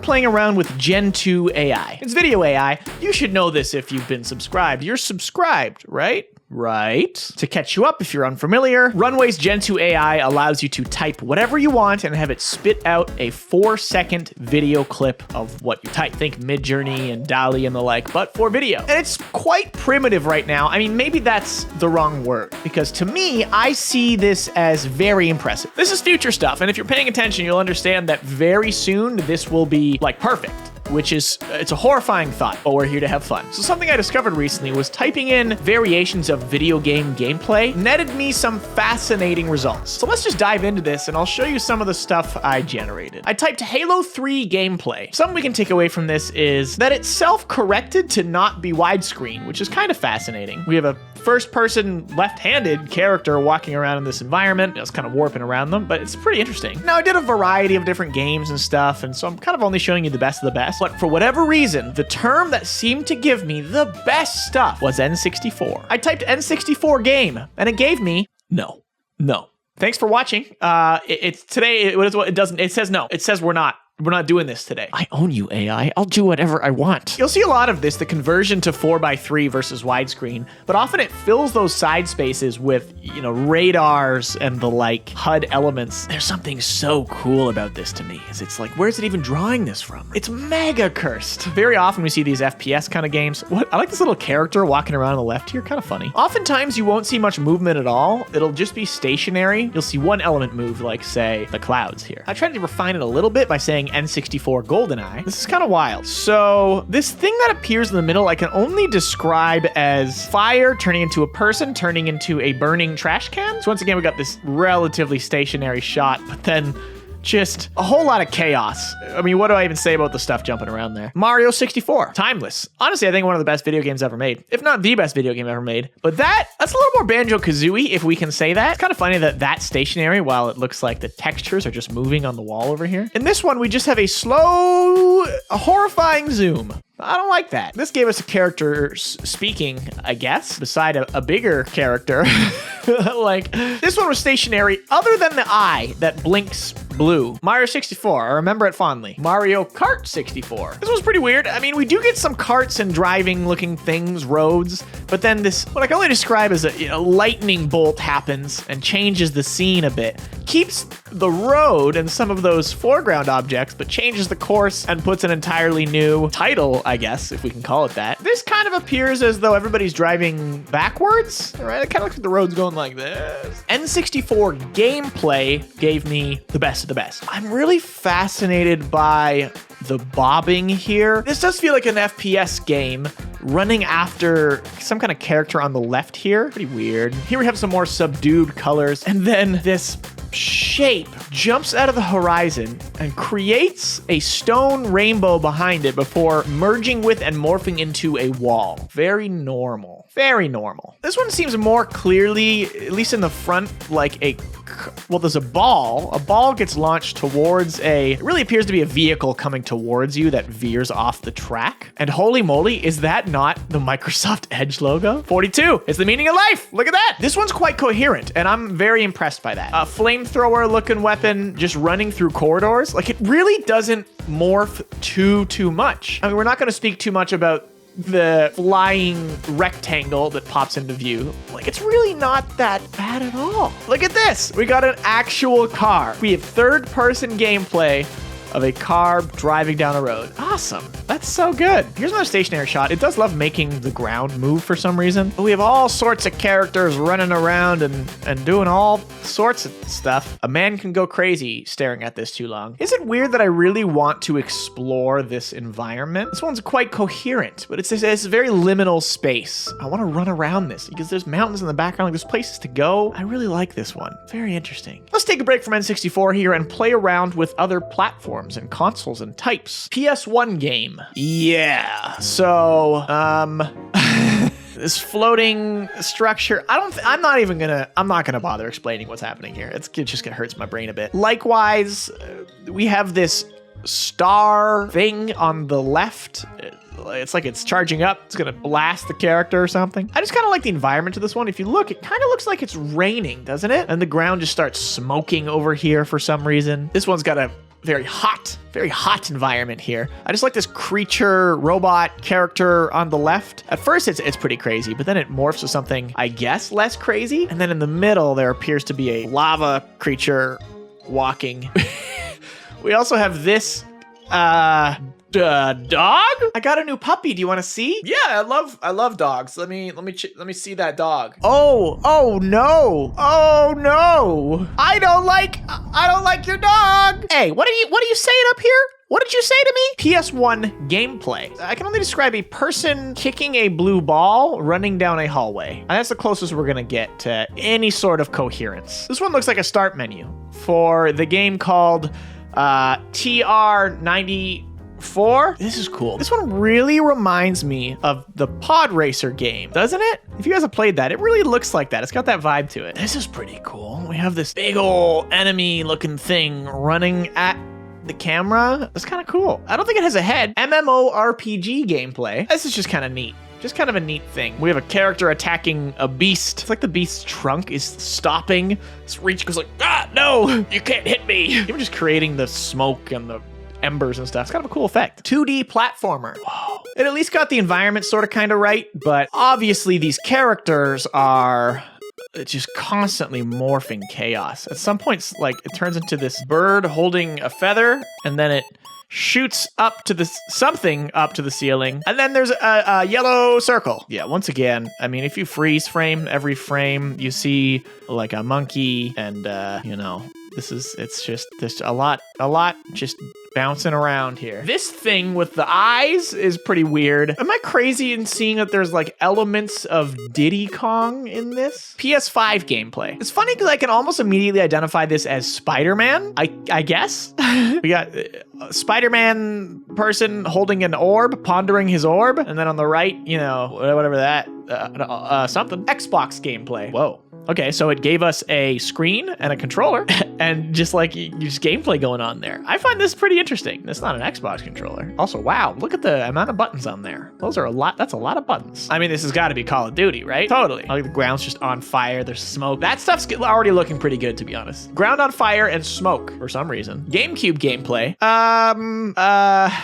playing around with Gen 2 AI. It's video AI. You should know this if you've been subscribed. You're subscribed, right? Right. To catch you up if you're unfamiliar, Runway's Gen 2 AI allows you to type whatever you want and have it spit out a 4-second video clip of what you type. Think Midjourney and DALL-E and the like, but for video. And it's quite primitive right now. I mean, maybe that's the wrong word, because to me, I see this as very impressive. This is future stuff, and if you're paying attention, you'll understand that very soon this will be like perfect. Which is, it's a horrifying thought, but we're here to have fun. So something I discovered recently was typing in variations of video game gameplay netted me some fascinating results. So let's just dive into this and I'll show you some of the stuff I generated. I typed Halo 3 gameplay. Something we can take away from this is that it's self-corrected to not be widescreen, which is kind of fascinating. We have a first-person left-handed character walking around in this environment. It's kind of warping around them, but it's pretty interesting. Now, I did a variety of different games and stuff, and so I'm kind of only showing you the best of the best. But for whatever reason, the term that seemed to give me the best stuff was N64. I typed N64 game, and it gave me no. Thanks for watching. It says no. It says we're not doing this today. I own you, AI. I'll do whatever I want. You'll see a lot of this, the conversion to 4:3 versus widescreen, but often it fills those side spaces with, radars and the like HUD elements. There's something so cool about this to me. It's like, where's it even drawing this from? It's mega cursed. Very often we see these FPS kind of games. I like this little character walking around on the left here, kind of funny. Oftentimes you won't see much movement at all. It'll just be stationary. You'll see one element move, like say the clouds here. I tried to refine it a little bit by saying N64 GoldenEye. This is kind of wild. So this thing that appears in the middle, I can only describe as fire turning into a person, turning into a burning trash can. So once again, we got this relatively stationary shot, but then just a whole lot of chaos. I mean, what do I even say about the stuff jumping around there? Mario 64, timeless. Honestly, I think one of the best video games ever made, if not the best video game ever made. But that's a little more Banjo-Kazooie, if we can say that. It's kind of funny that that's stationary while it looks like the textures are just moving on the wall over here. In this one, we just have a horrifying zoom. I don't like that. This gave us a character speaking, I guess, beside a bigger character. Like, this one was stationary other than the eye that blinks blue. Mario 64, I remember it fondly. Mario Kart 64. This was pretty weird. I mean, we do get some carts and driving looking things, roads, but then this, what I can only describe as a lightning bolt happens and changes the scene a bit. Keeps the road and some of those foreground objects, but changes the course and puts an entirely new title, I guess, if we can call it that. This kind of appears as though everybody's driving backwards, right? It kind of looks like the road's going like this. N64 gameplay gave me the best of the best. I'm really fascinated by the bobbing here. This does feel like an FPS game running after some kind of character on the left here. Pretty weird. Here we have some more subdued colors, and then this shape jumps out of the horizon and creates a stone rainbow behind it before merging with and morphing into a wall. Very normal. Very normal. This one seems more clearly, at least in the front, like there's a ball. A ball gets launched towards it really appears to be a vehicle coming towards you that veers off the track. And holy moly, is that not the Microsoft Edge logo? 42, it's the meaning of life. Look at that. This one's quite coherent, and I'm very impressed by that. A flamethrower looking weapon just running through corridors. Like, it really doesn't morph too much. I mean, we're not going to speak too much about the flying rectangle that pops into view. Like, it's really not that bad at all. Look at this. We got an actual car. We have third-person gameplay of a car driving down a road. Awesome. That's so good. Here's another stationary shot. It does love making the ground move for some reason. But we have all sorts of characters running around and doing all sorts of stuff. A man can go crazy staring at this too long. Is it weird that I really want to explore this environment? This one's quite coherent, but it's a very liminal space. I want to run around this because there's mountains in the background. Like, there's places to go. I really like this one. Very interesting. Let's take a break from N64 here and play around with other platforms and consoles and types. PS1 game. Yeah. So, this floating structure, I'm not gonna bother explaining what's happening here. It just hurts my brain a bit. Likewise, we have this star thing on the left. It's like it's charging up. It's gonna blast the character or something. I just kind of like the environment to this one. If you look, it kind of looks like it's raining, doesn't it? And the ground just starts smoking over here for some reason. This one's got a very hot environment here. I just like this creature robot character on the left. At first it's pretty crazy, but then it morphs to something, I guess, less crazy. And then in the middle, there appears to be a lava creature walking. We also have this dog? I got a new puppy. Do you want to see? Yeah, I love dogs. Let me see that dog. Oh no. I don't like your dog. Hey, what are you saying up here? What did you say to me? PS1 gameplay. I can only describe a person kicking a blue ball running down a hallway. And that's the closest we're gonna get to any sort of coherence. This one looks like a start menu for the game called TR94. This is cool. This one really reminds me of the Pod Racer game, doesn't it? If you guys have played that, it really looks like that. It's got that vibe to it. This is pretty cool. We have this big old enemy looking thing running at the camera. That's kind of cool. I don't think it has a head. MMORPG gameplay. This is just kind of neat. Just kind of a neat thing. We have a character attacking a beast. It's like the beast's trunk is stopping. Its reach goes like, no, you can't hit me. You're just creating the smoke and the embers and stuff. It's kind of a cool effect. 2D platformer. Whoa. It at least got the environment sort of kind of right, but obviously these characters are just constantly morphing chaos. At some points, like, it turns into this bird holding a feather, and then it shoots up to something up to the ceiling, and then there's a yellow circle. Yeah, once again, I mean, if you freeze frame every frame, you see like a monkey, and it's just a lot just bouncing around here. This thing with the eyes is pretty weird. Am I crazy in seeing that there's like elements of Diddy Kong in this? PS5 gameplay. It's funny because I can almost immediately identify this as Spider-Man, I guess. We got Spider-Man person holding an orb, pondering his orb, and then on the right, whatever that, something. Xbox gameplay. Whoa. Okay, so it gave us a screen and a controller and just gameplay going on there. I find this pretty interesting. It's not an Xbox controller. Also, wow, look at the amount of buttons on there. Those are a lot. That's a lot of buttons. I mean, this has got to be Call of Duty, right? Totally. Like the ground's just on fire. There's smoke. That stuff's already looking pretty good, to be honest. Ground on fire and smoke for some reason. GameCube gameplay.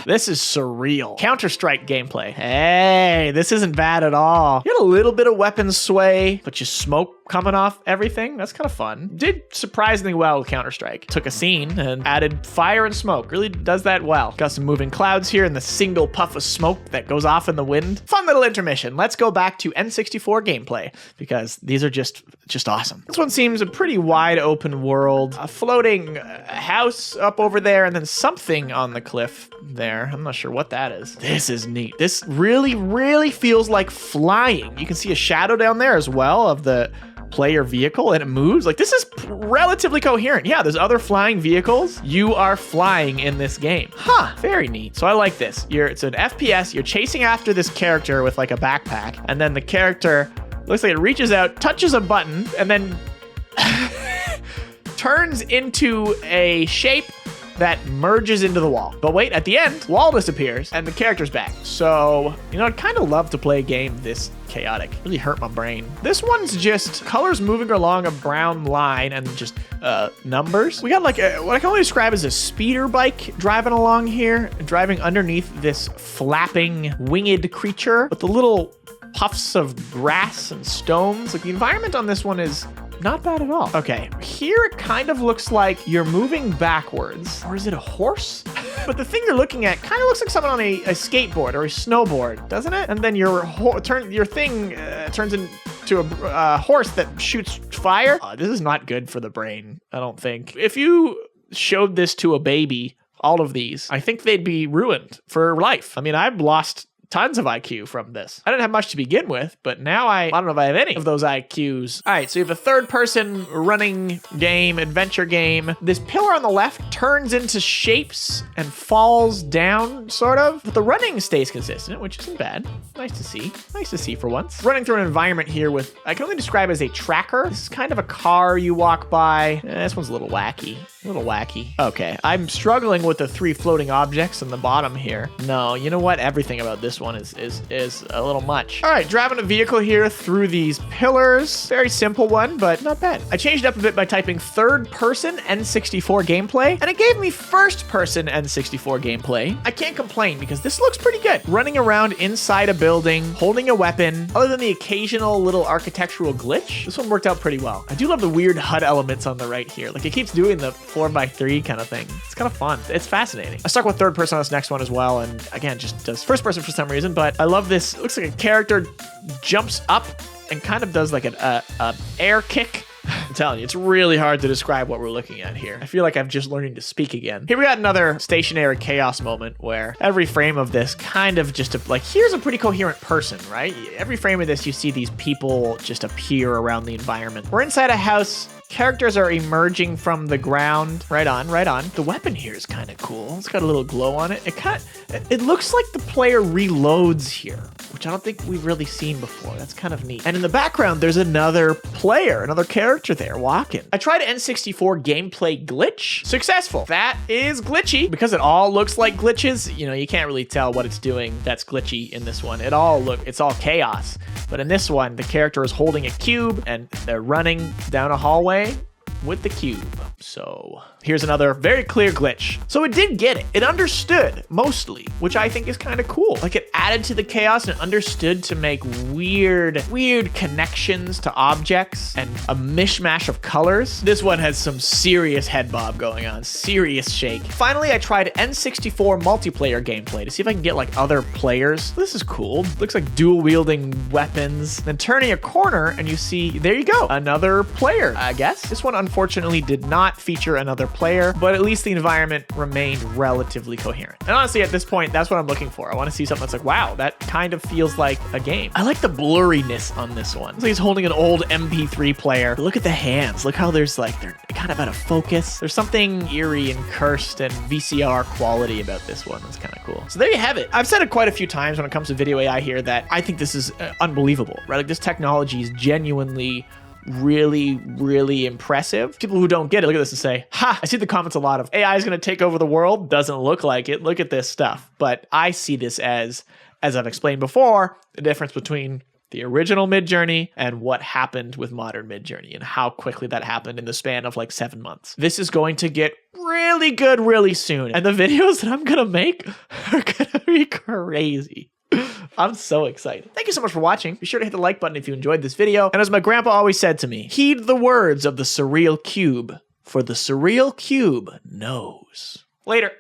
This is surreal. Counter-Strike gameplay. Hey, this isn't bad at all. You got a little bit of weapon sway, but you smoke coming off everything. That's kind of fun. Did surprisingly well with Counter-Strike. Took a scene and added fire and smoke. Really does that well. Got some moving clouds here and the single puff of smoke that goes off in the wind. Fun little intermission. Let's go back to N64 gameplay because these are just awesome. This one seems a pretty wide open world. A floating house up over there and then something on the cliff there. I'm not sure what that is. This is neat. This really feels like flying. You can see a shadow down there as well of the player vehicle and it moves. Like, this is relatively coherent. Yeah, there's other flying vehicles. You are flying in this game. Very neat. So I like this. It's an FPS. You're chasing after this character with like a backpack, and then the character looks like it reaches out, touches a button, and then turns into a shape that merges into the wall. But wait, at the end, wall disappears and the character's back. So, I'd kind of love to play a game this chaotic. Really hurt my brain. This one's just colors moving along a brown line and just numbers. We got like what I can only describe as a speeder bike driving along here, driving underneath this flapping winged creature with the little puffs of grass and stones. Like, the environment on this one is not bad at all. Okay, here it kind of looks like you're moving backwards. Or is it a horse? But the thing you're looking at kind of looks like someone on a skateboard or a snowboard, doesn't it? And then your thing turns into a horse that shoots fire. This is not good for the brain, I don't think. If you showed this to a baby, all of these, I think they'd be ruined for life. I mean, I've lost tons of IQ from this. I didn't have much to begin with, but now I don't know if I have any of those IQs. All right, so you have a third-person running game, adventure game. This pillar on the left turns into shapes and falls down, sort of. But the running stays consistent, which isn't bad. Nice to see. Nice to see for once. Running through an environment here with, I can only describe as a tracker. This is kind of a car you walk by. This one's a little wacky. A little wacky. Okay, I'm struggling with the 3 floating objects on the bottom here. No, you know what? Everything about this one is a little much. All right, driving a vehicle here through these pillars. Very simple one, but not bad. I changed up a bit by typing third person N64 gameplay, and it gave me first person N64 gameplay. I can't complain because this looks pretty good. Running around inside a building, holding a weapon, other than the occasional little architectural glitch, this one worked out pretty well. I do love the weird HUD elements on the right here. Like, it keeps doing the 4x3 kind of thing. It's kind of fun. It's fascinating. I stuck with third person on this next one as well, and again, just does first person for some reason, but I love this. It looks like a character jumps up and kind of does like a air kick. I'm telling you, it's really hard to describe what we're looking at here. I feel like I'm just learning to speak again. Here we got another stationary chaos moment where every frame of this kind of just like, here's a pretty coherent person, right? Every frame of this, you see these people just appear around the environment. We're inside a house. Characters are emerging from the ground. Right on, right on. The weapon here is kind of cool. It's got a little glow on it. It looks like the player reloads here, which I don't think we've really seen before. That's kind of neat. And in the background, there's another player, another character there walking. I tried an N64 gameplay glitch. Successful. That is glitchy because it all looks like glitches. You know, you can't really tell what it's doing that's glitchy in this one. It's all chaos. But in this one, the character is holding a cube and they're running down a hallway with the cube. So here's another very clear glitch. So it did get it. It understood mostly, which I think is kind of cool. Like, it added to the chaos and understood to make weird connections to objects and a mishmash of colors. This one has some serious head bob going on, serious shake. Finally, I tried N64 multiplayer gameplay to see if I can get like other players. This is cool. Looks like dual wielding weapons. Then turning a corner and you see, there you go, another player, I guess. This one unfortunately did not feature another player, but at least the environment remained relatively coherent. And honestly, at this point, that's what I'm looking for. I want to see something that's like, wow, that kind of feels like a game. I like the blurriness on this one. It's like he's holding an old MP3 player. But look at the hands. Look how there's like, they're kind of out of focus. There's something eerie and cursed and VCR quality about this one. That's kind of cool. So there you have it. I've said it quite a few times when it comes to video AI here that I think this is unbelievable, right? Like, this technology is genuinely really impressive. People who don't get it look at this and say, ha, I see the comments a lot of AI is going to take over the world. Doesn't look like it. Look at this stuff. But I see this as I've explained before, the difference between the original Midjourney and what happened with modern Midjourney and how quickly that happened in the span of like 7 months. This is going to get really good really soon. And the videos that I'm going to make are going to be crazy. I'm so excited. Thank you so much for watching. Be sure to hit the like button if you enjoyed this video. And as my grandpa always said to me, heed the words of the surreal cube, for the surreal cube knows. Later.